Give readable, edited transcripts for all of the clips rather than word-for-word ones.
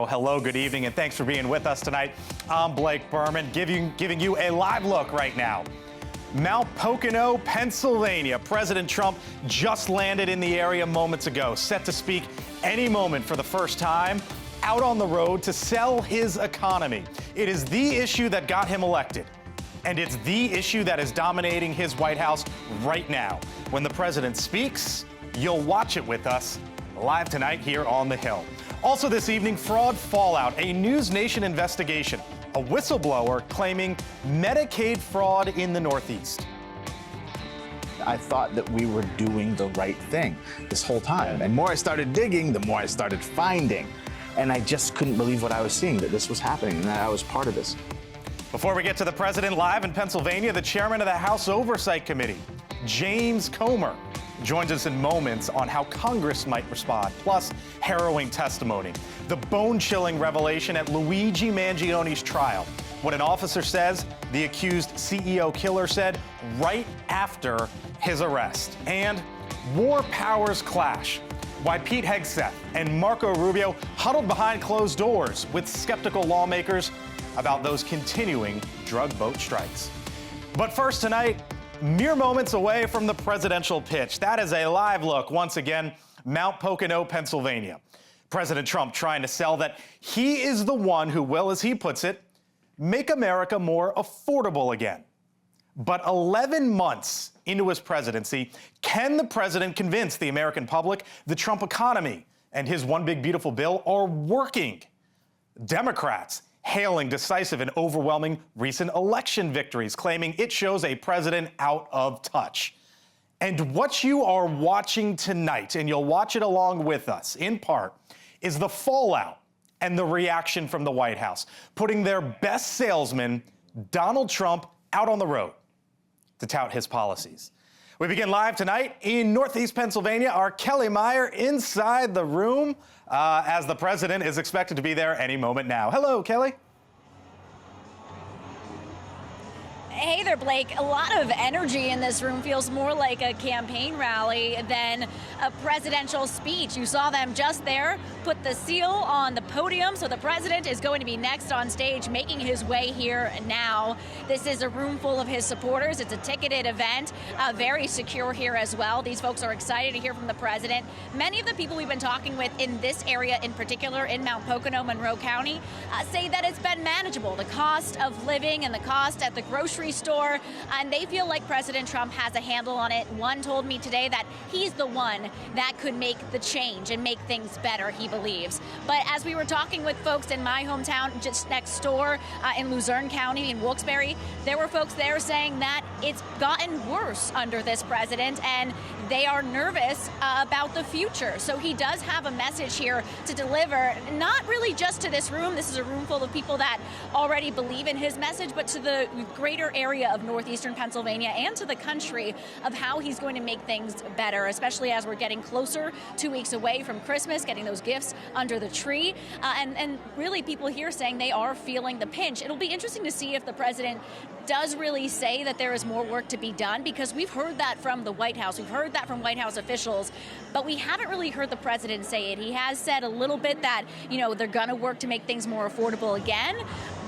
Well, hello, good evening, and thanks for being with us tonight. I'm Blake Burman, giving you a live look right now. Mount Pocono, Pennsylvania. President Trump just landed in the area moments ago, set to speak any moment for the first time, out on the road to sell his economy. It is the issue that got him elected, and it's the issue that is dominating his White House right now. When the president speaks, you'll watch it with us live tonight here on the Hill. Also this evening, fraud fallout, a NewsNation investigation, a whistleblower claiming Medicaid fraud in the Northeast. I thought that we were doing the right thing this whole time. And the more I started digging, the more I started finding. And I just couldn't believe what I was seeing, that this was happening and that I was part of this. Before we get to the president live in Pennsylvania, the chairman of the House Oversight Committee, James Comer, joins us in moments on how Congress might respond, plus harrowing testimony. The bone-chilling revelation at Luigi Mangioni's trial. What an officer says the accused CEO killer said right after his arrest. And war powers clash. Why Pete Hegseth and Marco Rubio huddled behind closed doors with skeptical lawmakers about those continuing drug boat strikes. But first tonight, mere moments away from the presidential pitch. That is a live look, once again, Mount Pocono, Pennsylvania. President Trump trying to sell that he is the one who will, as he puts it, make America more affordable again. But 11 months into his presidency, can the president convince the American public the Trump economy and his one big beautiful bill are working? Democrats hailing decisive and overwhelming recent election victories, claiming it shows a president out of touch. And what you are watching tonight, and you'll watch it along with us, in part, is the fallout and the reaction from the White House, putting their best salesman, Donald Trump, out on the road to tout his policies. We begin live tonight in Northeast Pennsylvania. Our Kelly Meyer inside the room as the president is expected to be there any moment now. Hello, Kelly. Hey there, Blake. A lot of energy in this room. Feels more like a campaign rally than a presidential speech. You saw them just there put the seal on the podium, so the president is going to be next on stage, making his way here now. This is a room full of his supporters. It's a ticketed event, very secure here as well. These folks are excited to hear from the president. Many of the people we've been talking with in this area, in particular in Mount Pocono, Monroe County, say that it's been manageable. The cost of living and the cost at the grocery store, and they feel like President Trump has a handle on it. One told me today that he's the one that could make the change and make things better, he believes. But as we were talking with folks in my hometown just next door in Luzerne County in Wilkes-Barre, there were folks there saying that it's gotten worse under this president and they are nervous about the future. So he does have a message here to deliver, not really just to this room. This is a room full of people that already believe in his message, but to the greater area of northeastern Pennsylvania and to the country of how he's going to make things better, especially as we're getting closer, 2 weeks away from Christmas, getting those gifts under the tree. And really people here saying they are feeling the pinch. It'll be interesting to see if the president does really say that there is more work to be done, because we've heard that from the White House. We've heard that from White House officials, but we haven't really heard the president say it. He has said a little bit that, they're going to work to make things more affordable again,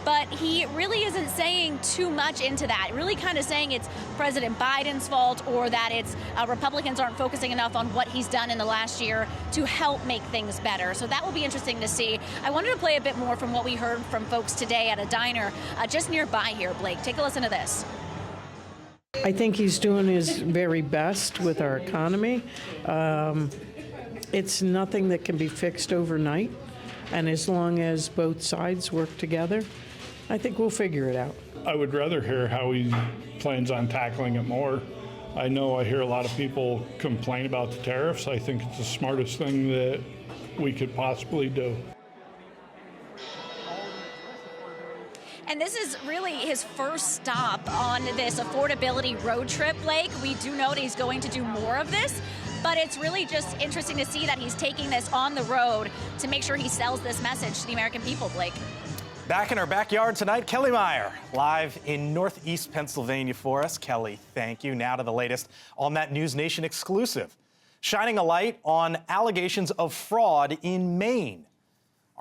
but he really isn't saying too much into that. Really kind of saying it's President Biden's fault, or that it's Republicans aren't focusing enough on what he's done in the last year to help make things better. So that will be interesting to see. I wanted to play a bit more from what we heard from folks today at a diner just nearby here, Blake. Take a listen to this. I think he's doing his very best with our economy. It's nothing that can be fixed overnight. And as long as both sides work together, I think we'll figure it out. I would rather hear how he plans on tackling it more. I know I hear a lot of people complain about the tariffs. I think it's the smartest thing that we could possibly do. And this is really his first stop on this affordability road trip, Blake. We do know that he's going to do more of this, but it's really just interesting to see that he's taking this on the road to make sure he sells this message to the American people, Blake. Back in our backyard tonight, Kelly Meyer, live in Northeast Pennsylvania for us. Kelly, thank you. Now to the latest on that NewsNation exclusive, shining a light on allegations of fraud in Maine.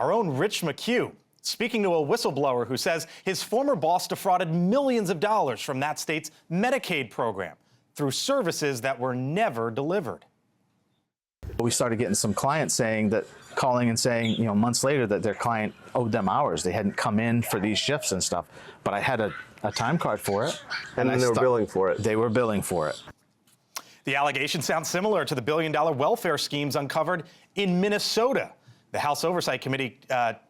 Our own Rich McHugh speaking to a whistleblower who says his former boss defrauded millions of dollars from that state's Medicaid program through services that were never delivered. We started getting some clients calling and saying, months later that their client owed them hours. They hadn't come in for these shifts and stuff. But I had a time card for it. And then they were billing for it. They were billing for it. The allegation sounds similar to the billion-dollar welfare schemes uncovered in Minnesota. The House Oversight Committee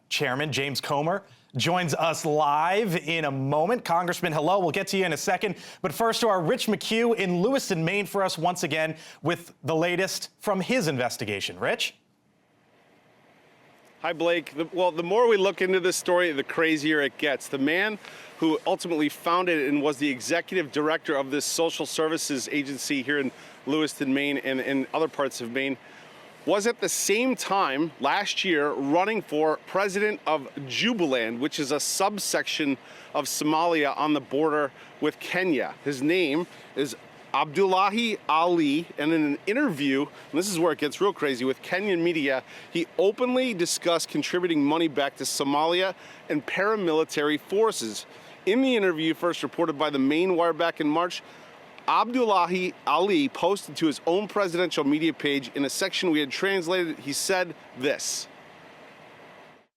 Chairman, James Comer, joins us live in a moment. Congressman, hello. We'll get to you in a second. But first to our Rich McHugh in Lewiston, Maine for us once again with the latest from his investigation. Rich? Hi, Blake. The more we look into this story, the crazier it gets. The man who ultimately founded and was the executive director of this social services agency here in Lewiston, Maine, and in other parts of Maine, was at the same time last year running for president of Jubaland, which is a subsection of Somalia on the border with Kenya. His name is Abdullahi Ali, and in an interview, and this is where it gets real crazy, with Kenyan media, he openly discussed contributing money back to Somalia and paramilitary forces. In the interview, first reported by the Maine Wire back in March, Abdullahi Ali posted to his own presidential media page in a section we had translated, he said this.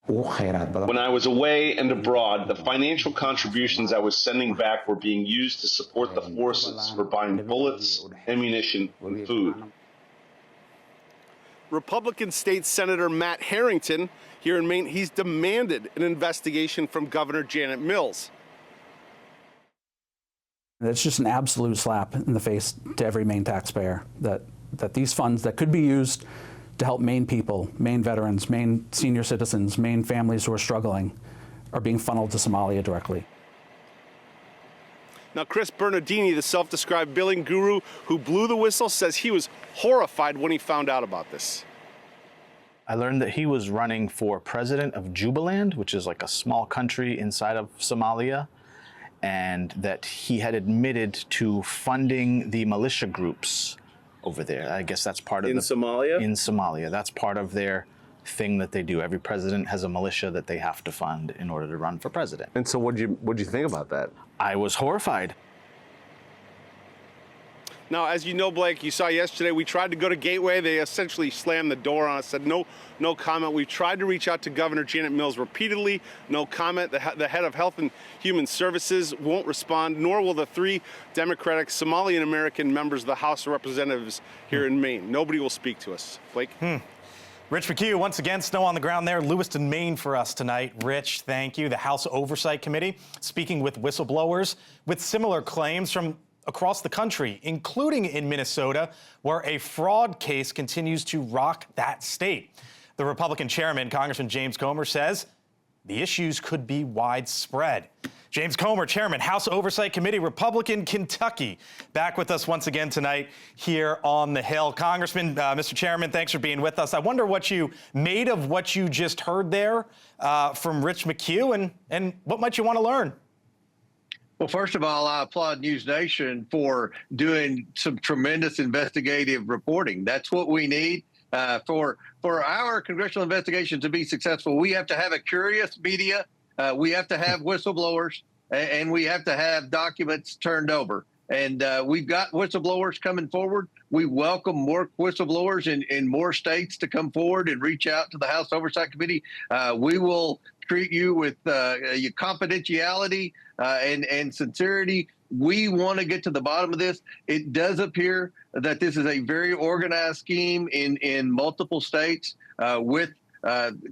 When I was away and abroad, the financial contributions I was sending back were being used to support the forces for buying bullets, ammunition, and food. Republican State Senator Matt Harrington here in Maine, he's demanded an investigation from Governor Janet Mills. It's just an absolute slap in the face to every Maine taxpayer that these funds that could be used to help Maine people, Maine veterans, Maine senior citizens, Maine families who are struggling are being funneled to Somalia directly. Now, Chris Bernardini, the self-described billing guru who blew the whistle, says he was horrified when he found out about this. I learned that he was running for president of Jubaland, which is like a small country inside of Somalia, and that he had admitted to funding the militia groups over there. I guess that's part of Somalia? In Somalia. That's part of their thing that they do. Every president has a militia that they have to fund in order to run for president. And so what'd you think about that? I was horrified. Now, as you know, Blake, you saw yesterday, we tried to go to Gateway. They essentially slammed the door on us, said no comment. We tried to reach out to Governor Janet Mills repeatedly, no comment. The head of Health and Human Services won't respond, nor will the 3 Democratic Somalian-American members of the House of Representatives here in Maine. Nobody will speak to us. Blake? Rich McHugh, once again, snow on the ground there, Lewiston, Maine for us tonight. Rich, thank you. The House Oversight Committee speaking with whistleblowers with similar claims from across the country, including in Minnesota, where a fraud case continues to rock that state. The Republican chairman, Congressman James Comer, says the issues could be widespread. James Comer, Chairman, House Oversight Committee, Republican, Kentucky, back with us once again tonight here on the Hill. Congressman, Mr. Chairman, thanks for being with us. I wonder what you made of what you just heard there from Rich McHugh, and what might you want to learn? Well, first of all, I applaud NewsNation for doing some tremendous investigative reporting. That's what we need for our congressional investigation to be successful. We have to have a curious media. We have to have whistleblowers, and we have to have documents turned over. And we've got whistleblowers coming forward. We welcome more whistleblowers in more states to come forward and reach out to the House Oversight Committee. We will treat you with your confidentiality and sincerity. We want to get to the bottom of this. It does appear that this is a very organized scheme in multiple states with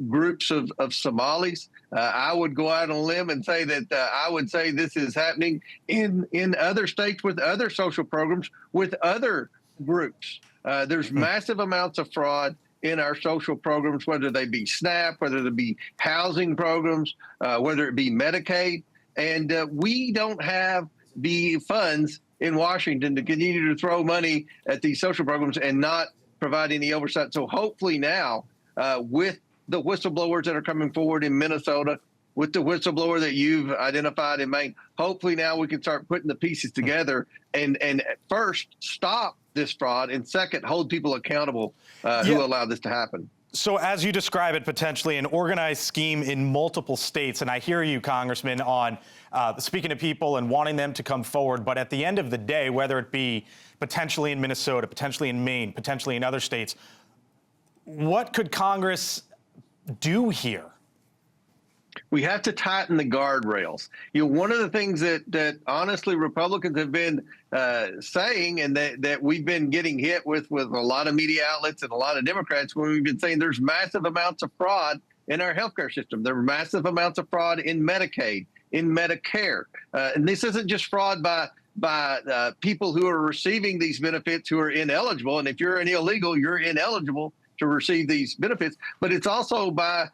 groups of Somalis. I would go out on a limb and say that I would say this is happening in other states with other social programs, with other groups. There's massive amounts of fraud in our social programs, whether they be SNAP, whether they be housing programs, whether it be Medicaid. And we don't have the funds in Washington to continue to throw money at these social programs and not provide any oversight. So hopefully now, with the whistleblowers that are coming forward in Minnesota, with the whistleblower that you've identified in Maine, hopefully now we can start putting the pieces together and first stop this fraud, and second, hold people accountable who allowed this to happen. So as you describe it, potentially an organized scheme in multiple states, and I hear you, Congressman, on speaking to people and wanting them to come forward. But at the end of the day, whether it be potentially in Minnesota, potentially in Maine, potentially in other states, what could Congress do here? We have to tighten the guardrails. One of the things that honestly Republicans have been saying, and that we've been getting hit with a lot of media outlets and a lot of Democrats, when we've been saying there's massive amounts of fraud in our healthcare system. There are massive amounts of fraud in Medicaid, in Medicare. And this isn't just fraud by people who are receiving these benefits who are ineligible. And if you're an illegal, you're ineligible to receive these benefits, but it's also by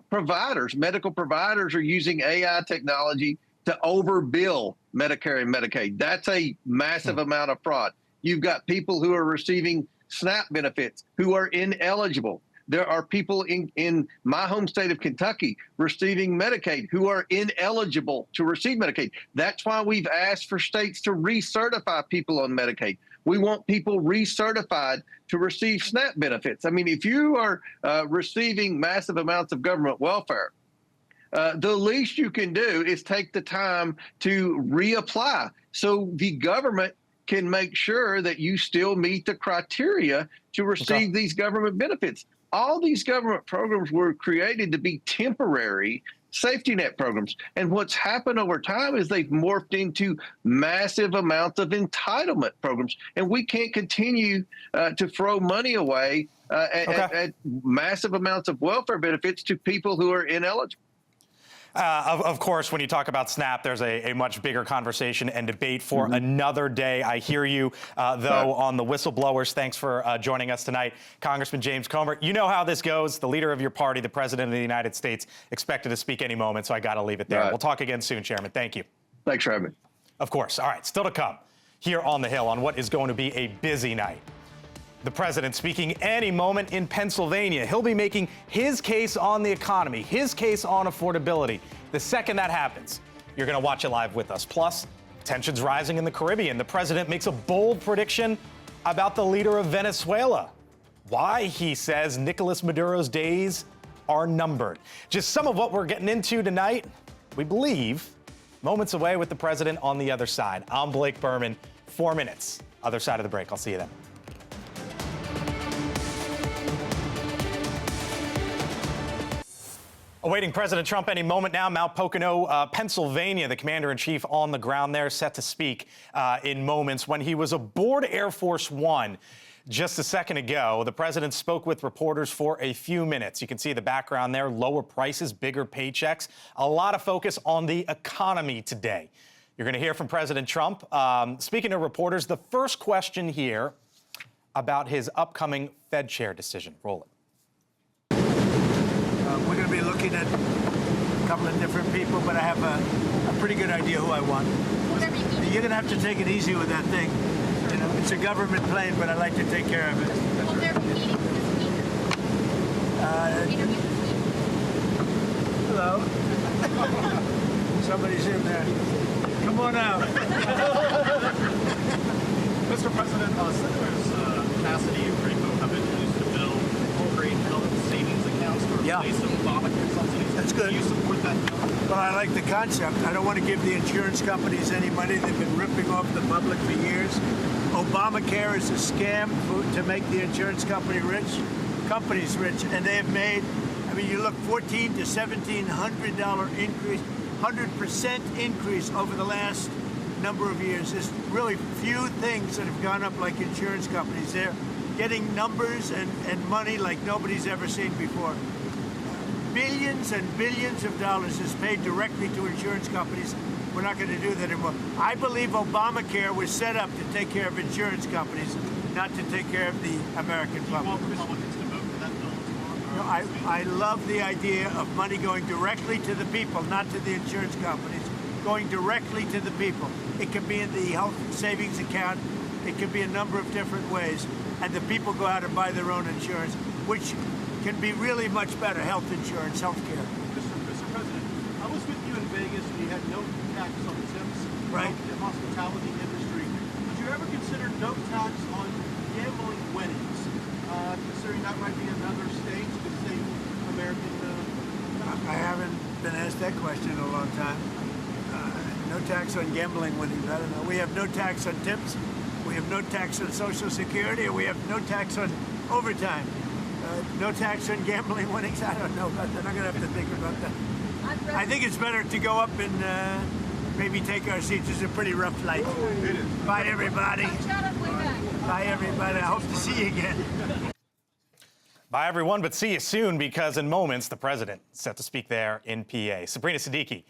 providers. Medical providers are using AI technology to overbill Medicare and Medicaid. That's a massive amount of fraud. You've got people who are receiving SNAP benefits who are ineligible. There are people in my home state of Kentucky receiving Medicaid who are ineligible to receive Medicaid. That's why we've asked for states to recertify people on Medicaid. We want people recertified to receive SNAP benefits. I mean, if you are receiving massive amounts of government welfare, the least you can do is take the time to reapply so the government can make sure that you still meet the criteria to receive these government benefits. All these government programs were created to be temporary safety net programs. And what's happened over time is they've morphed into massive amounts of entitlement programs. And we can't continue to throw money away at massive amounts of welfare benefits to people who are ineligible. Of course, when you talk about SNAP, there's a much bigger conversation and debate for another day. I hear you, though, on the whistleblowers. Thanks for joining us tonight. Congressman James Comer, you know how this goes. The leader of your party, the President of the United States, expected to speak any moment, so I got to leave it there. We'll talk again soon, Chairman. Thank you. Thanks for having me. Of course. All right, still to come here on the Hill on what is going to be a busy night. The president speaking any moment in Pennsylvania. He'll be making his case on the economy, his case on affordability. The second that happens, you're going to watch it live with us. Plus, tensions rising in the Caribbean. The president makes a bold prediction about the leader of Venezuela. Why, he says, Nicolas Maduro's days are numbered. Just some of what we're getting into tonight, we believe, moments away with the president on the other side. I'm Blake Burman. 4 minutes. Other side of the break. I'll see you then. Awaiting President Trump any moment now, Mount Pocono, Pennsylvania. The commander-in-chief on the ground there, set to speak in moments. When he was aboard Air Force One just a second ago, the president spoke with reporters for a few minutes. You can see the background there, lower prices, bigger paychecks, a lot of focus on the economy today. You're going to hear from President Trump. Speaking to reporters, the first question here about his upcoming Fed chair decision. Roll it. We're going to be looking at a couple of different people, but I have a pretty good idea who I want. You're going to have to take it easy with that thing. You know, it's a government plane, but I like to take care of it. Will there be meetings this week? Hello. Somebody's in there. Come on out. Mr. President, Senators Cassidy and Greenfield have introduced a bill for great health savings accounts to replace Obamacare subsidies. That's good. Do you support that bill? Well, I like the concept. I don't want to give the insurance companies any money. They've been ripping off the public for years. Obamacare is a scam to make the insurance companies rich, and they have made, I mean, you look, $1,400 to $1,700 increase, 100% increase over the last number of years. There's really few things that have gone up like insurance companies. They're getting numbers and money like nobody's ever seen before. Billions and billions of dollars is paid directly to insurance companies. We're not going to do that anymore. I believe Obamacare was set up to take care of insurance companies, not to take care of the American public. Do you want Republicans to vote for that bill tomorrow? No, I love the idea of money going directly to the people, not to the insurance companies, going directly to the people. It can be in the health savings account. It can be a number of different ways. And the people go out and buy their own insurance, which can be really much better, health insurance, health care. Mr. President, I was with you in Vegas and you had no tax on tips, right? The hospitality industry. Would you ever consider no tax on gambling weddings, considering that might be another state American? I haven't been asked that question in a long time. No tax on gambling winnings. I don't know. We have no tax on tips. We have no tax on Social Security. And we have no tax on overtime. No tax on gambling winnings. I don't know about that. I'm going to have to think about that. I think it's better to go up and maybe take our seats. It's a pretty rough flight. Bye, everybody. Bye, everybody. I hope to see you again. Bye, everyone, but see you soon, because in moments, the president is set to speak there in PA. Sabrina Siddiqui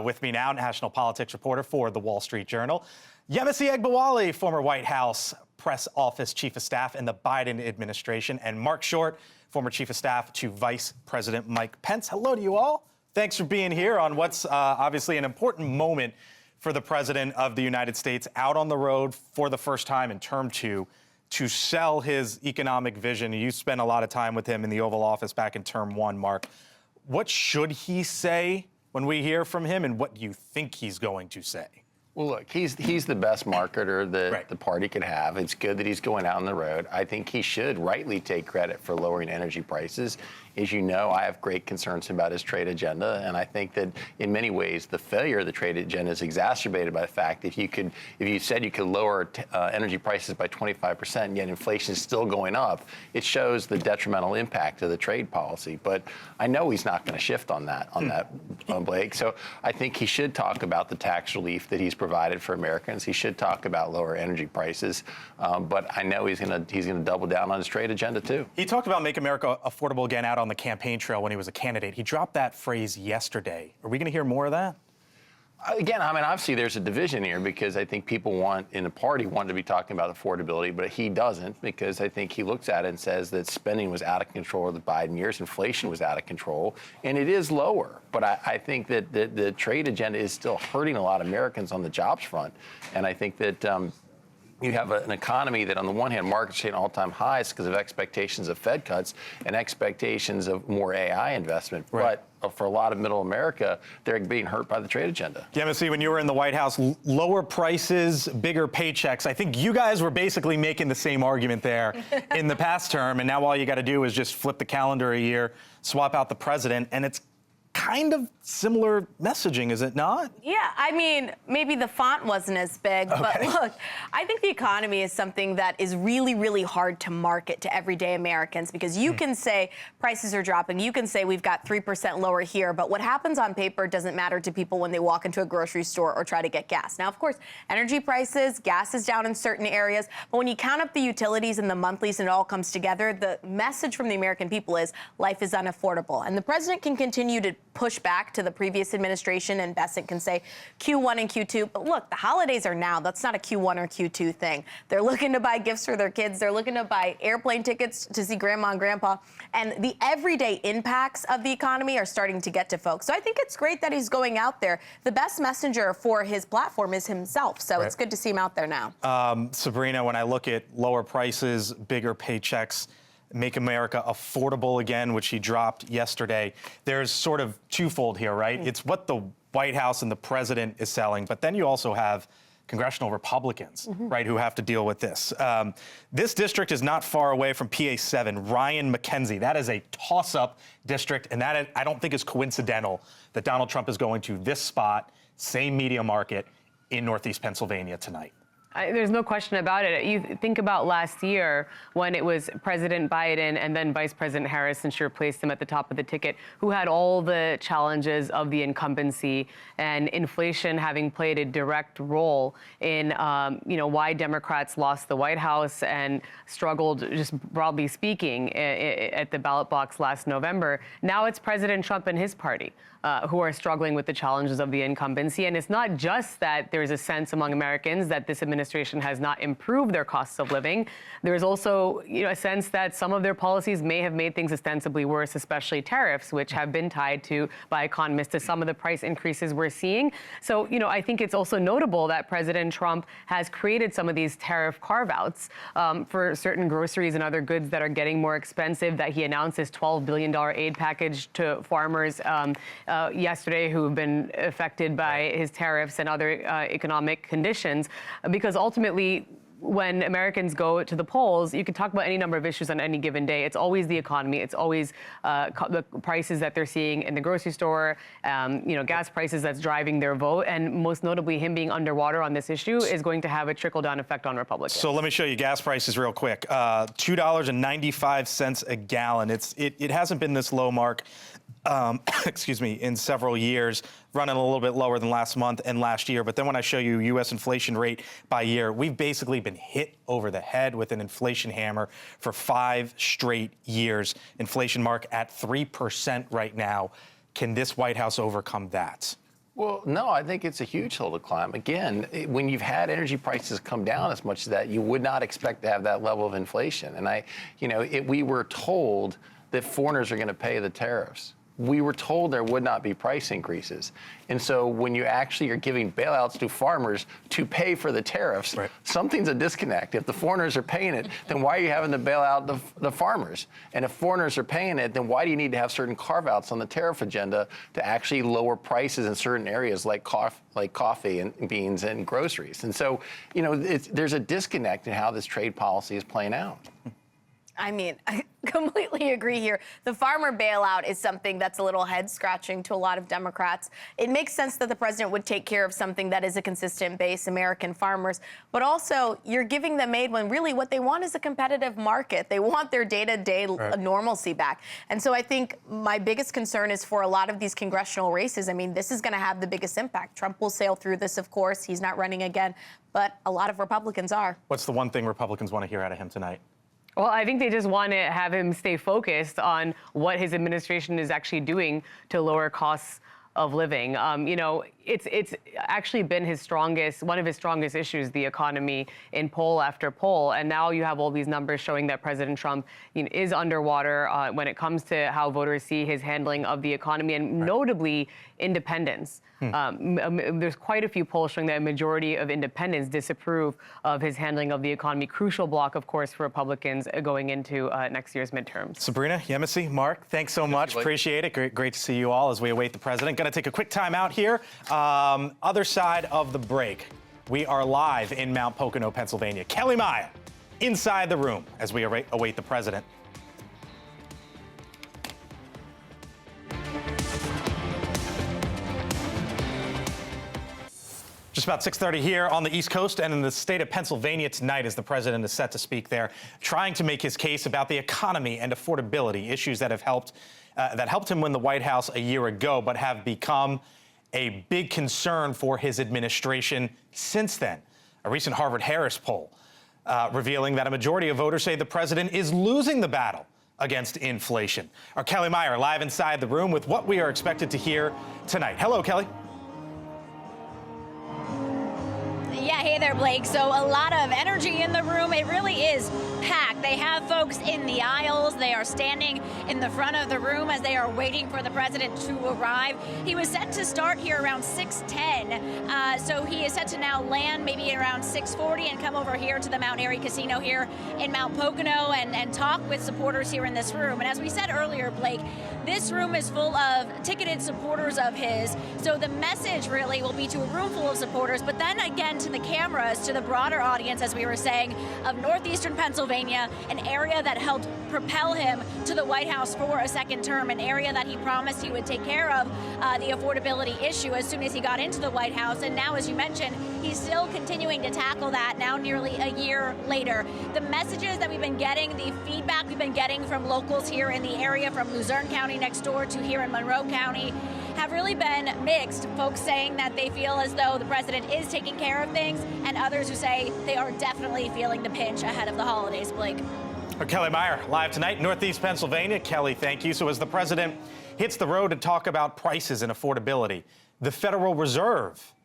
with me now, national politics reporter for The Wall Street Journal. Yemisi Egbawali, former White House press office chief of staff in the Biden administration, and Mark Short, former chief of staff to Vice President Mike Pence. Hello to you all. Thanks for being here on what's obviously an important moment for the president of the United States, out on the road for the first time in term 2 to sell his economic vision. You spent a lot of time with him in the Oval Office back in term 1, Mark. What should he say when we hear from him, and what do you think he's going to say? Well, look, he's the best marketer that the party could have. It's good that he's going out on the road. I think he should rightly take credit for lowering energy prices. As you know, I have great concerns about his trade agenda, and I think that in many ways the failure of the trade agenda is exacerbated by the fact that if you said you could lower energy prices by 25%, and yet inflation is still going up, it shows the detrimental impact of the trade policy. But I know he's not going to shift on that, Blake. So I think he should talk about the tax relief that he's provided for Americans. He should talk about lower energy prices. But I know he's going to double down on his trade agenda too. He talked about Make America Affordable Again out on the campaign trail when he was a candidate. He dropped that phrase yesterday. Are we going to hear more of that? Again, I mean, obviously there's a division here, because I think people in the party want to be talking about affordability, but he doesn't, because I think he looks at it and says that spending was out of control of the Biden years, inflation was out of control, and it is lower. But I think that the trade agenda is still hurting a lot of Americans on the jobs front, and I think that you have an economy that, on the one hand, markets hitting all-time highs because of expectations of Fed cuts and expectations of more AI investment. Right. But for a lot of middle America, they're being hurt by the trade agenda. Yemisi, when you were in the White House, lower prices, bigger paychecks. I think you guys were basically making the same argument there in the past term, and now all you got to do is just flip the calendar a year, swap out the president, and it's kind of similar messaging, is it not? Yeah, I mean, maybe the font wasn't as big, but look, I think the economy is something that is really, really hard to market to everyday Americans, because you can say prices are dropping, you can say we've got 3% lower here, but what happens on paper doesn't matter to people when they walk into a grocery store or try to get gas. Now, of course, energy prices, gas is down in certain areas, but when you count up the utilities and the monthlies and it all comes together, the message from the American people is life is unaffordable. And the president can continue to push back to the previous administration, and Bessent can say Q1 and Q2. But look, the holidays are now. That's not a Q1 or Q2 thing. They're looking to buy gifts for their kids. They're looking to buy airplane tickets to see grandma and grandpa. And the everyday impacts of the economy are starting to get to folks. So I think it's great that he's going out there. The best messenger for his platform is himself. So it's good to see him out there now. Sabrina, when I look at lower prices, bigger paychecks, Make America Affordable Again, which he dropped yesterday, there's sort of twofold here, right? It's what the White House and the president is selling, but then you also have congressional Republicans, right, who have to deal with this. This district is not far away from PA 7, Ryan McKenzie. That is a toss-up district, and that I don't think is coincidental that Donald Trump is going to this spot, same media market, in Northeast Pennsylvania tonight. There's no question about it. You think about last year when it was President Biden and then Vice President Harris, since she replaced him at the top of the ticket, who had all the challenges of the incumbency and inflation having played a direct role in, why Democrats lost the White House and struggled, just broadly speaking, at the ballot box last November. Now it's President Trump and his party who are struggling with the challenges of the incumbency. And it's not just that there's a sense among Americans that this administration has not improved their costs of living. There's also a sense that some of their policies may have made things ostensibly worse, especially tariffs, which have been tied to, by economists, to some of the price increases we're seeing. So, I think it's also notable that President Trump has created some of these tariff carve-outs for certain groceries and other goods that are getting more expensive, that he announced his $12 billion aid package to farmers yesterday who have been affected by his tariffs and other economic conditions, because ultimately when Americans go to the polls, you can talk about any number of issues on any given day. It's always the economy. It's always the prices that they're seeing in the grocery store, gas prices that's driving their vote. And most notably, him being underwater on this issue is going to have a trickle-down effect on Republicans. So let me show you gas prices real quick. $2.95 a gallon. It hasn't been this low, Mark, excuse me, in several years, running a little bit lower than last month and last year. But then when I show you U.S. inflation rate by year, we've basically been hit over the head with an inflation hammer for 5 straight years. Inflation, Mark, at 3% right now. Can this White House overcome that? Well, no, I think it's a huge hill to climb. Again, when you've had energy prices come down as much as that, you would not expect to have that level of inflation. And we were told that foreigners are going to pay the tariffs. We were told there would not be price increases. And so when you actually are giving bailouts to farmers to pay for the tariffs, something's a disconnect. If the foreigners are paying it, then why are you having to bail out the farmers? And if foreigners are paying it, then why do you need to have certain carve-outs on the tariff agenda to actually lower prices in certain areas like coffee and beans and groceries? And so, there's a disconnect in how this trade policy is playing out. I mean, I completely agree here. The farmer bailout is something that's a little head-scratching to a lot of Democrats. It makes sense that the president would take care of something that is a consistent base, American farmers. But also, you're giving them aid when really what they want is a competitive market. They want their day-to-day normalcy back. And so I think my biggest concern is for a lot of these congressional races. I mean, this is going to have the biggest impact. Trump will sail through this, of course. He's not running again. But a lot of Republicans are. What's the one thing Republicans want to hear out of him tonight? Well, I think they just want to have him stay focused on what his administration is actually doing to lower costs of living. It's actually been one of his strongest issues, the economy, in poll after poll. And now you have all these numbers showing that President Trump is underwater when it comes to how voters see his handling of the economy, and notably independence. There's quite a few polls showing that a majority of independents disapprove of his handling of the economy. Crucial block, of course, for Republicans going into next year's midterms. Sabrina, Yemisi, Mark, thanks so much. Appreciate it. Great to see you all as we await the president. Going to take a quick time out here. Other side of the break, we are live in Mount Pocono, Pennsylvania. Kelly Maya inside the room as we await the president. Just about 6:30 here on the East Coast and in the state of Pennsylvania tonight as the president is set to speak there, trying to make his case about the economy and affordability, issues that have helped him win the White House a year ago, but have become a big concern for his administration since then. A recent Harvard-Harris poll revealing that a majority of voters say the president is losing the battle against inflation. Our Kelly Meyer live inside the room with what we are expected to hear tonight. Hello, Kelly. Yeah, hey there, Blake. So a lot of energy in the room. It really is packed. They have folks in the aisles. They are standing in the front of the room as they are waiting for the president to arrive. He was set to start here around 6:10. So he is set to now land maybe around 6:40 and come over here to the Mount Airy Casino here in Mount Pocono and talk with supporters here in this room. And as we said earlier, Blake, this room is full of ticketed supporters of his. So the message really will be to a room full of supporters, but then again to the cameras, to the broader audience, as we were saying, of northeastern Pennsylvania, an area that helped propel him to the White House for a second term, an area that he promised he would take care of the affordability issue as soon as he got into the White House. And now, as you mentioned, he's still continuing to tackle that now nearly a year later. The messages that we've been getting, the feedback we've been getting from locals here in the area, from Luzerne County next door to here in Monroe County, have really been mixed. Folks saying that they feel as though the president is taking care of things, and others who say they are definitely feeling the pinch ahead of the holidays, Blake. Kelly Meyer, live tonight, Northeast Pennsylvania. Kelly, thank you. So as the president hits the road to talk about prices and affordability, the Federal Reserve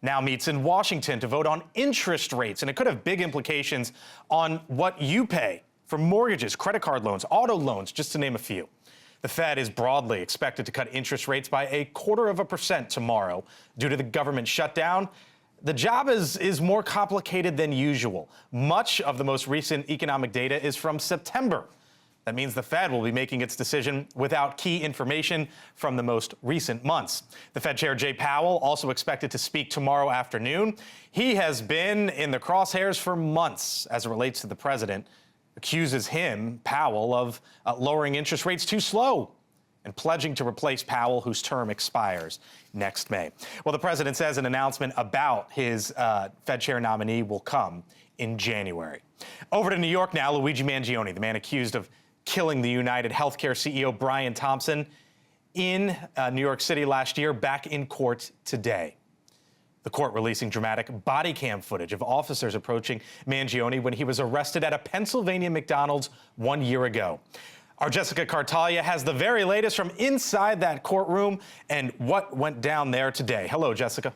now meets in Washington to vote on interest rates, and it could have big implications on what you pay for mortgages, credit card loans, auto loans, just to name a few. The Fed is broadly expected to cut interest rates by 0.25% tomorrow due to the government shutdown. The job is more complicated than usual. Much of the most recent economic data is from September. That means the Fed will be making its decision without key information from the most recent months. The Fed Chair Jay Powell also expected to speak tomorrow afternoon. He has been in the crosshairs for months as it relates to the president, accuses him, Powell, of lowering interest rates too slow and pledging to replace Powell, whose term expires next May. Well, the president says an announcement about his Fed chair nominee will come in January. Over to New York now, Luigi Mangione, the man accused of killing the United Healthcare CEO Brian Thompson in New York City last year, back in court today. The court releasing dramatic body cam footage of officers approaching Mangione when he was arrested at a Pennsylvania McDonald's 1 year ago. Our Jessica Cartaglia has the very latest from inside that courtroom and what went down there today. Hello, Jessica.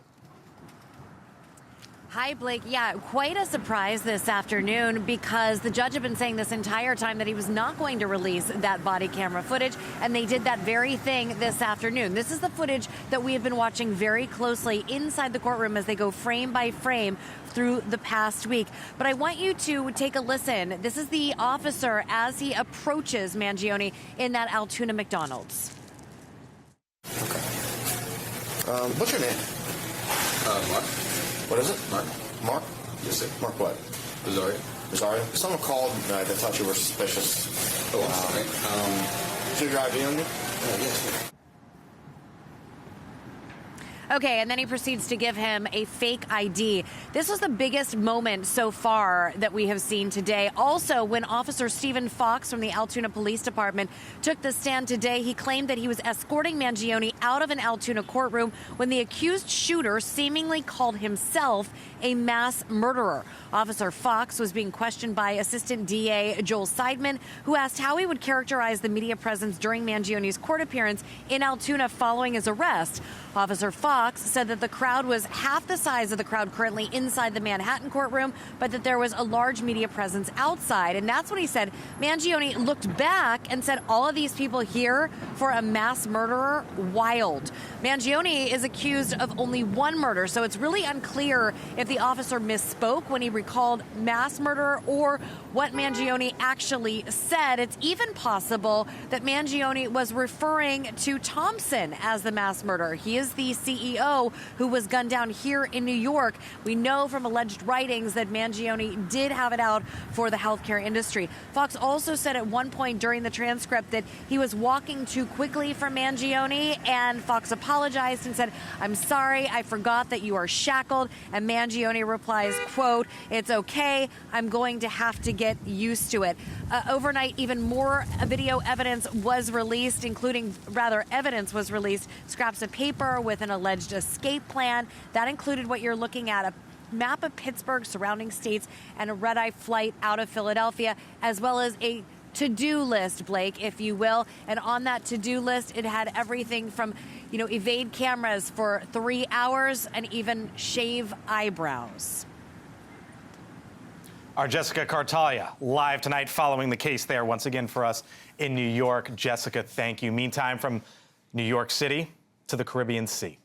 Hi, Blake. Yeah, quite a surprise this afternoon because the judge had been saying this entire time that he was not going to release that body camera footage, and they did that very thing this afternoon. This is the footage that we have been watching very closely inside the courtroom as they go frame by frame through the past week. But I want you to take a listen. This is the officer as he approaches Mangione in that Altoona McDonald's. Okay. What's your name? Mark. What is it? Mark? Yes, sir. Mark what? Rosario. Someone called they thought you were suspicious. Oh, I'm sorry. Is your ID on you? Yes, sir. Okay, and then he proceeds to give him a fake ID. This was the biggest moment so far that we have seen today. Also, when Officer Stephen Fox from the Altoona Police Department took the stand today, he claimed that he was escorting Mangione out of an Altoona courtroom when the accused shooter seemingly called himself a mass murderer. Officer Fox was being questioned by Assistant DA Joel Seidman, who asked how he would characterize the media presence during Mangione's court appearance in Altoona following his arrest. Officer Fox said that the crowd was half the size of the crowd currently inside the Manhattan courtroom, but that there was a large media presence outside. And that's when he said Mangione looked back and said, all of these people here for a mass murderer? Wild. Mangione is accused of only one murder, so it's really unclear if the officer misspoke when he recalled mass murder or what Mangione actually said. It's even possible that Mangione was referring to Thompson as the mass murderer. He is the CEO who was gunned down here in New York. We know from alleged writings that Mangione did have it out for the healthcare industry. Fox also said at one point during the transcript that he was walking too quickly from Mangione, and Fox apologized and said, "I'm sorry, I forgot that you are shackled." And Mangione replies, quote, "It's okay, I'm going to have to get used to it." Overnight, even more video evidence was released, evidence was released, scraps of paper with an alleged escape plan. That included what you're looking at, a map of Pittsburgh, surrounding states, and a red-eye flight out of Philadelphia, as well as a to-do list, Blake, if you will. And on that to-do list, it had everything from, evade cameras for 3 hours and even shave eyebrows. Our Jessica Cartaglia live tonight following the case there once again for us in New York. Jessica, thank you. Meantime, from New York City to the Caribbean Sea.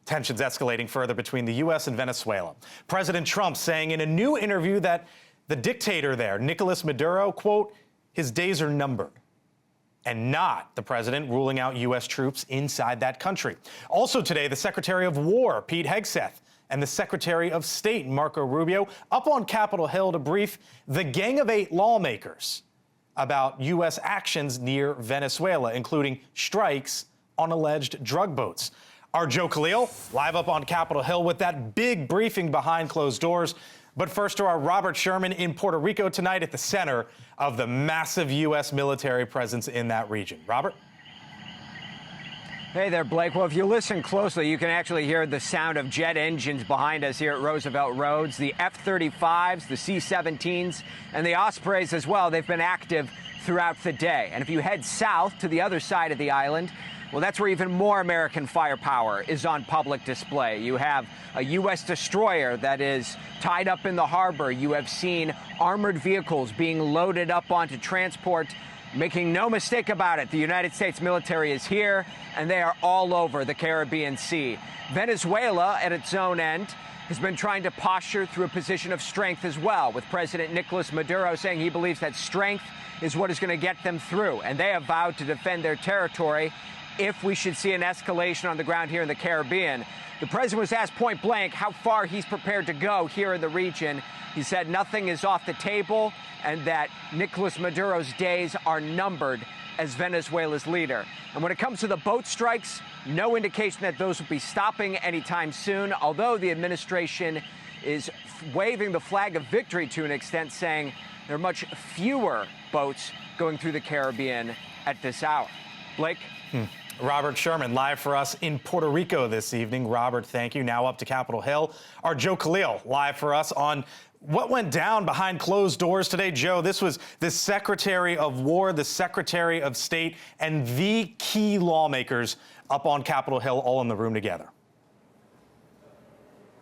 Tensions escalating further between the U.S. and Venezuela. President Trump saying in a new interview that the dictator there, Nicolas Maduro, quote, his days are numbered. And not the president ruling out U.S. troops inside that country. Also today, the Secretary of War, Pete Hegseth, and the Secretary of State, Marco Rubio, up on Capitol Hill to brief the Gang of 8 lawmakers about U.S. actions near Venezuela, including strikes on alleged drug boats. Our Joe Khalil, live up on Capitol Hill with that big briefing behind closed doors. But first to our Robert Sherman in Puerto Rico tonight at the center of the massive U.S. military presence in that region. Robert? Hey there, Blake. Well, if you listen closely, you can actually hear the sound of jet engines behind us here at Roosevelt Roads. The F-35s, the C-17s, and the Ospreys as well. They've been active throughout the day. And if you head south to the other side of the island, well, that's where even more American firepower is on public display. You have a U.S. destroyer that is tied up in the harbor. You have seen armored vehicles being loaded up onto transport. Making no mistake about it, the United States military is here, and they are all over the Caribbean Sea. Venezuela, at its own end, has been trying to posture through a position of strength as well, with President Nicolas Maduro saying he believes that strength is what is going to get them through. And they have vowed to defend their territory if we should see an escalation on the ground here in the Caribbean. The president was asked point blank how far he's prepared to go here in the region. He said nothing is off the table and that Nicolas Maduro's days are numbered as Venezuela's leader. And when it comes to the boat strikes, no indication that those will be stopping anytime soon, although the administration is waving the flag of victory to an extent, saying there are much fewer boats going through the Caribbean at this hour. Blake? Robert Sherman, live for us in Puerto Rico this evening. Robert, thank you. Now up to Capitol Hill. Our Joe Khalil, live for us on what went down behind closed doors today. Joe, this was the Secretary of War, the Secretary of State, and the key lawmakers up on Capitol Hill all in the room together.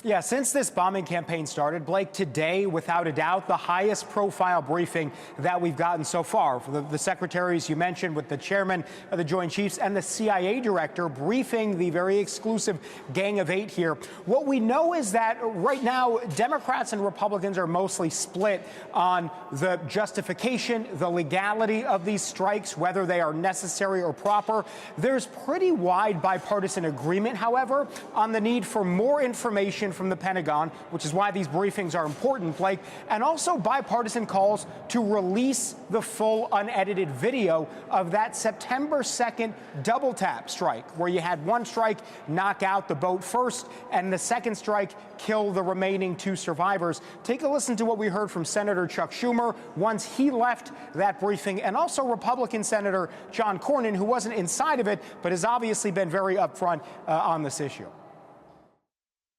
Yeah, since this bombing campaign started, Blake, today, without a doubt, the highest profile briefing that we've gotten so far. For the secretaries you mentioned, with the chairman of the Joint Chiefs and the CIA director briefing the very exclusive Gang of Eight here. What we know is that right now, Democrats and Republicans are mostly split on the justification, the legality of these strikes, whether they are necessary or proper. There's pretty wide bipartisan agreement, however, on the need for more information from the Pentagon, which is why these briefings are important, Blake, and also bipartisan calls to release the full unedited video of that September 2nd double tap strike, where you had one strike knock out the boat first and the second strike kill the remaining two survivors. Take a listen to what we heard from Senator Chuck Schumer once he left that briefing, and also Republican Senator John Cornyn, who wasn't inside of it, but has obviously been very upfront on this issue.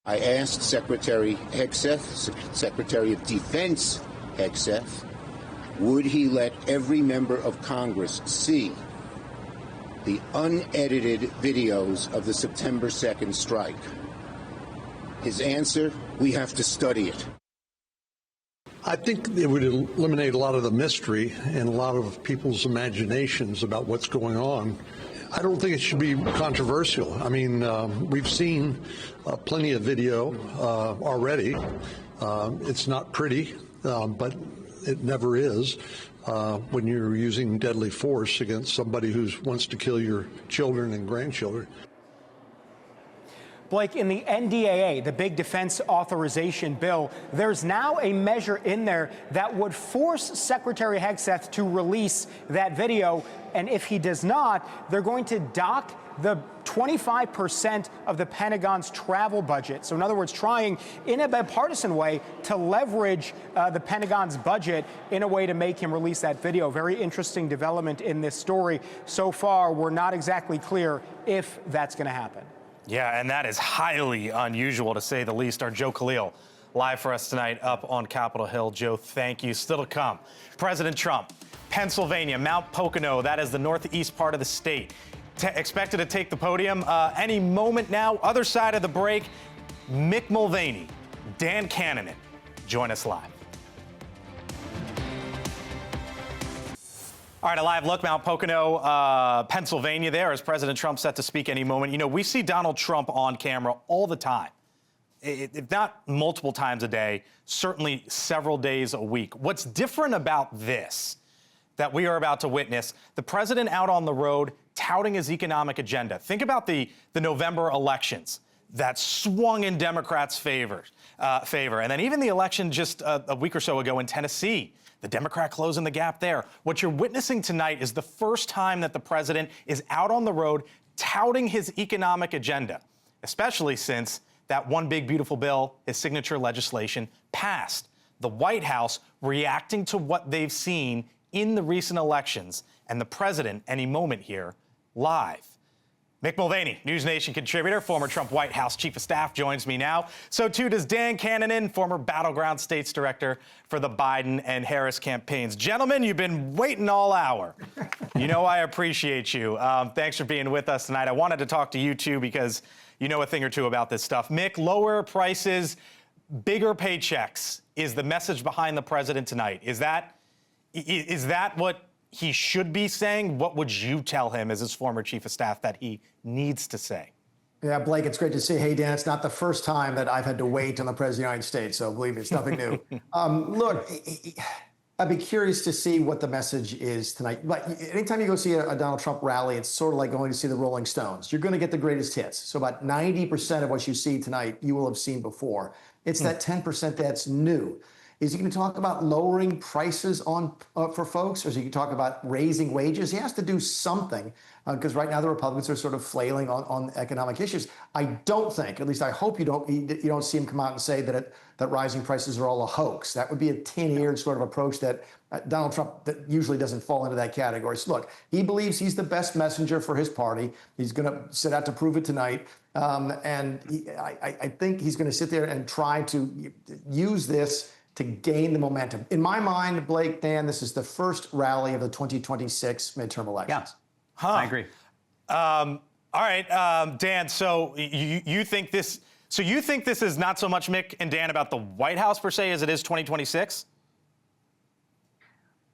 I asked Secretary Hegseth, Secretary of Defense Hegseth, would he let every member of Congress see the unedited videos of the September 2nd strike? His answer, we have to study it. I think it would eliminate a lot of the mystery and a lot of people's imaginations about what's going on. I don't think it should be controversial. I mean, we've seen plenty of video already. It's not pretty, but it never is when you're using deadly force against somebody who wants to kill your children and grandchildren. Blake, in the NDAA, the big defense authorization bill, there's now a measure in there that would force Secretary Hegseth to release that video. And if he does not, they're going to dock the 25% of the Pentagon's travel budget. So in other words, trying in a bipartisan way to leverage the Pentagon's budget in a way to make him release that video. Very interesting development in this story. So far, we're not exactly clear if that's going to happen. Yeah, and that is highly unusual, to say the least. Our Joe Khalil, live for us tonight up on Capitol Hill. Joe, thank you. Still to come, President Trump, Pennsylvania, Mount Pocono, that is the northeast part of the state, expected to take the podium any moment now. Other side of the break, Mick Mulvaney, Dan Cannon, join us live. All right, a live look, Mount Pocono, Pennsylvania there, as President Trump set to speak any moment. You know, we see Donald Trump on camera all the time, if not multiple times a day, certainly several days a week. What's different about this that we are about to witness, the president out on the road touting his economic agenda. Think about the November elections that swung in Democrats' favor. And then even the election just a week or so ago in Tennessee, the Democrat closing the gap there. What you're witnessing tonight is the first time that the president is out on the road touting his economic agenda, especially since that one big beautiful bill, his signature legislation, passed. The White House reacting to what they've seen in the recent elections, and the president any moment here live. Mick Mulvaney, NewsNation contributor, former Trump White House chief of staff, joins me now. So too does Dan Cannon, former battleground states director for the Biden and Harris campaigns. Gentlemen, you've been waiting all hour. You know I appreciate you. Thanks for being with us tonight. I wanted to talk to you too because you know a thing or two about this stuff. Mick, lower prices, bigger paychecks is the message behind the president tonight. Is that what he should be saying? What would you tell him as his former chief of staff that he needs to say? Yeah, Blake, it's great to see you. Hey, Dan, it's not the first time that I've had to wait on the President of the United States, so believe me, it's nothing new. Look, I'd be curious to see what the message is tonight. But anytime you go see a Donald Trump rally, it's sort of like going to see the Rolling Stones. You're going to get the greatest hits. So about 90% of what you see tonight, you will have seen before. It's that 10% that's new. Is he going to talk about lowering prices for folks, or is he going to talk about raising wages? He has to do something, because right now the Republicans are sort of flailing on economic issues. I don't think, at least I hope you don't see him come out and say that rising prices are all a hoax. That would be a tin-eared sort of approach that Donald Trump that usually doesn't fall into that category. So look, he believes he's the best messenger for his party. He's going to set out to prove it tonight. I think he's going to sit there and try to use this to gain the momentum. In my mind, Blake, Dan, this is the first rally of the 2026 midterm elections. Yeah, I agree. All right, Dan. So you think this? So you think this is not so much Mick and Dan about the White House per se as it is 2026?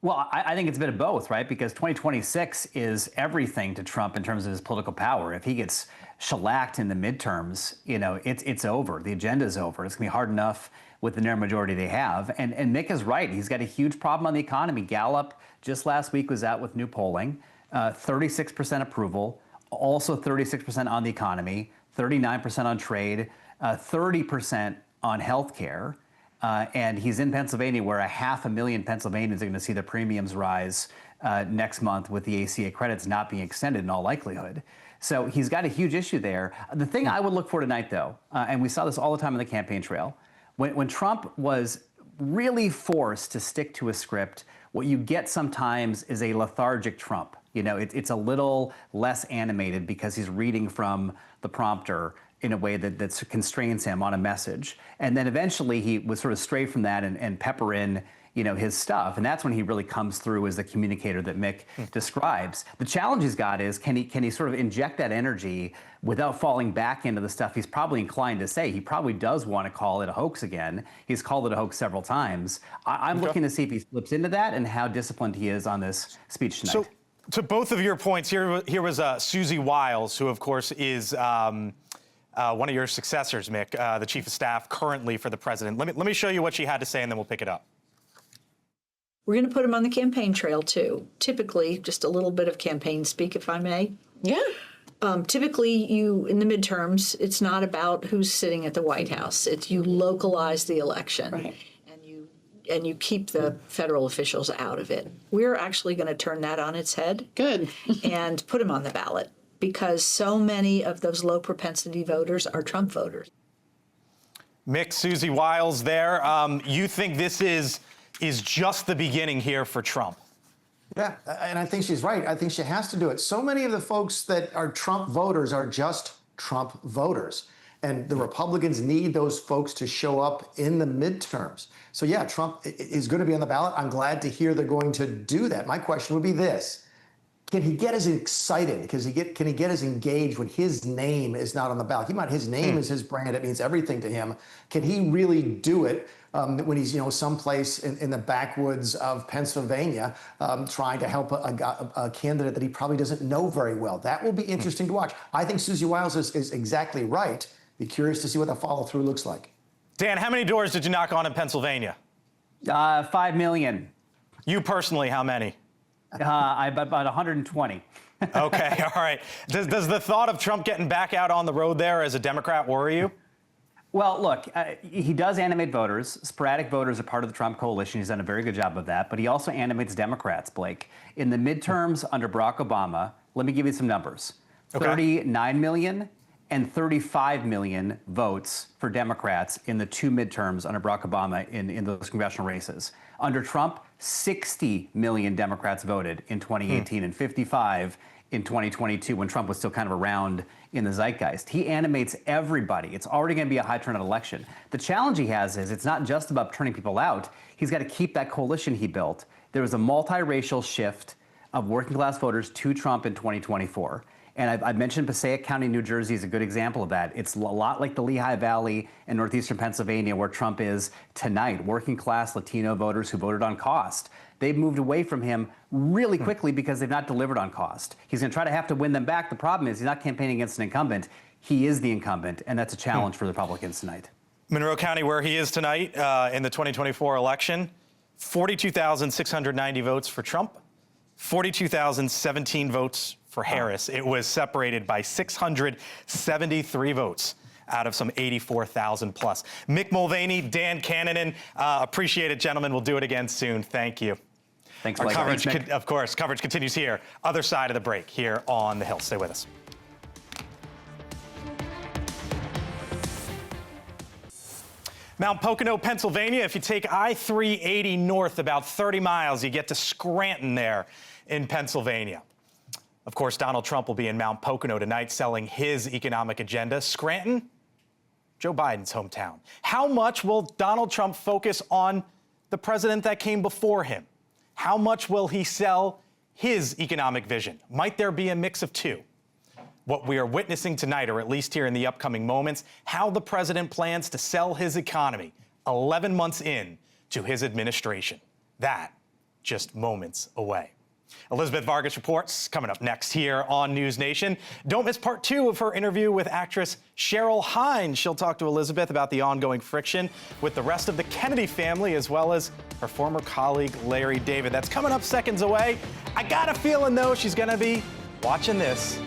Well, I think it's a bit of both, right? Because 2026 is everything to Trump in terms of his political power. If he gets shellacked in the midterms, it's over. The agenda is over. It's going to be hard enough with the narrow majority they have. And Mick is right. He's got a huge problem on the economy. Gallup just last week was out with new polling, 36% approval, also 36% on the economy, 39% on trade, 30% on health care. And he's in Pennsylvania, where 500,000 Pennsylvanians are going to see the premiums rise next month with the ACA credits not being extended in all likelihood. So he's got a huge issue there. The thing I would look for tonight, though, and we saw this all the time on the campaign trail, when Trump was really forced to stick to a script, what you get sometimes is a lethargic Trump. It's a little less animated because he's reading from the prompter in a way that constrains him on a message. And then eventually he would sort of stray from that and pepper in his stuff. And that's when he really comes through as the communicator that Mick describes. The challenge he's got is, can he sort of inject that energy without falling back into the stuff he's probably inclined to say? He probably does want to call it a hoax again. He's called it a hoax several times. I'm looking to see if he slips into that and how disciplined he is on this speech tonight. So to both of your points, here was Susie Wiles, who of course is one of your successors, Mick, the chief of staff currently for the president. Let me show you what she had to say, and then we'll pick it up. We're going to put him on the campaign trail, too. Typically, just a little bit of campaign speak, if I may. Yeah. Typically, in the midterms, it's not about who's sitting at the White House. It's you localize the election. Right. And you keep the federal officials out of it. We're actually going to turn that on its head. Good. And put him on the ballot, because so many of those low propensity voters are Trump voters. Mick, Susie Wiles there. You think this is just the beginning here for Trump? Yeah, and I think she's right. I think she has to do it. So many of the folks that are Trump voters are just Trump voters. And the Republicans need those folks to show up in the midterms. So yeah, Trump is going to be on the ballot. I'm glad to hear they're going to do that. My question would be this. Can he get as excited? Can he get as engaged when his name is not on the ballot? His name is his brand. It means everything to him. Can he really do it when he's someplace in the backwoods of Pennsylvania trying to help a candidate that he probably doesn't know very well? That will be interesting to watch. I think Susie Wiles is exactly right. Be curious to see what the follow-through looks like. Dan, how many doors did you knock on in Pennsylvania? 5 million. You personally, how many? About 120. Okay, all right. Does the thought of Trump getting back out on the road there as a Democrat worry you? Well, look, he does animate voters. Sporadic voters are part of the Trump coalition. He's done a very good job of that. But he also animates Democrats, Blake. In the midterms under Barack Obama, let me give you some numbers. Okay. 39 million and 35 million votes for Democrats in the two midterms under Barack Obama in those congressional races. Under Trump, 60 million Democrats voted in 2018 and 55 in 2022 when Trump was still kind of around in the zeitgeist. He animates everybody. It's already going to be a high turnout election. The challenge he has is it's not just about turning people out. He's got to keep that coalition he built. There was a multiracial shift of working class voters to Trump in 2024. And I've mentioned Passaic County, New Jersey is a good example of that. It's a lot like the Lehigh Valley in northeastern Pennsylvania, where Trump is tonight. Working class Latino voters who voted on cost. They've moved away from him really quickly because they've not delivered on cost. He's going to try to have to win them back. The problem is he's not campaigning against an incumbent. he is the incumbent, and that's a challenge for the Republicans tonight. Monroe County, where he is tonight in the 2024 election, 42,690 votes for Trump, 42,017 votes for Harris. It was separated by 673 votes out of some 84,000 plus. Mick Mulvaney, Dan Cannonen, appreciate it, gentlemen. We'll do it again soon. Thank you. Thanks, Our Blake. coverage, Thanks, Mick. of course, coverage continues here, other side of the break, here on The Hill. Stay with us. Mount Pocono, Pennsylvania. If you take I-380 north about 30 miles, you get to Scranton there in Pennsylvania. Of course, Donald Trump will be in Mount Pocono tonight selling his economic agenda. Scranton, Joe Biden's hometown. How much will Donald Trump focus on the president that came before him? How much will he sell his economic vision? Might there be a mix of two? What we are witnessing tonight, or at least here in the upcoming moments, how the president plans to sell his economy 11 months in to his administration. That just moments away. Elizabeth Vargas reports coming up next here on NewsNation. Don't miss part 2 of her interview with actress Cheryl Hines. She'll talk to Elizabeth about the ongoing friction with the rest of the Kennedy family, as well as her former colleague Larry David. That's coming up seconds away. I got a feeling, though, she's going to be watching this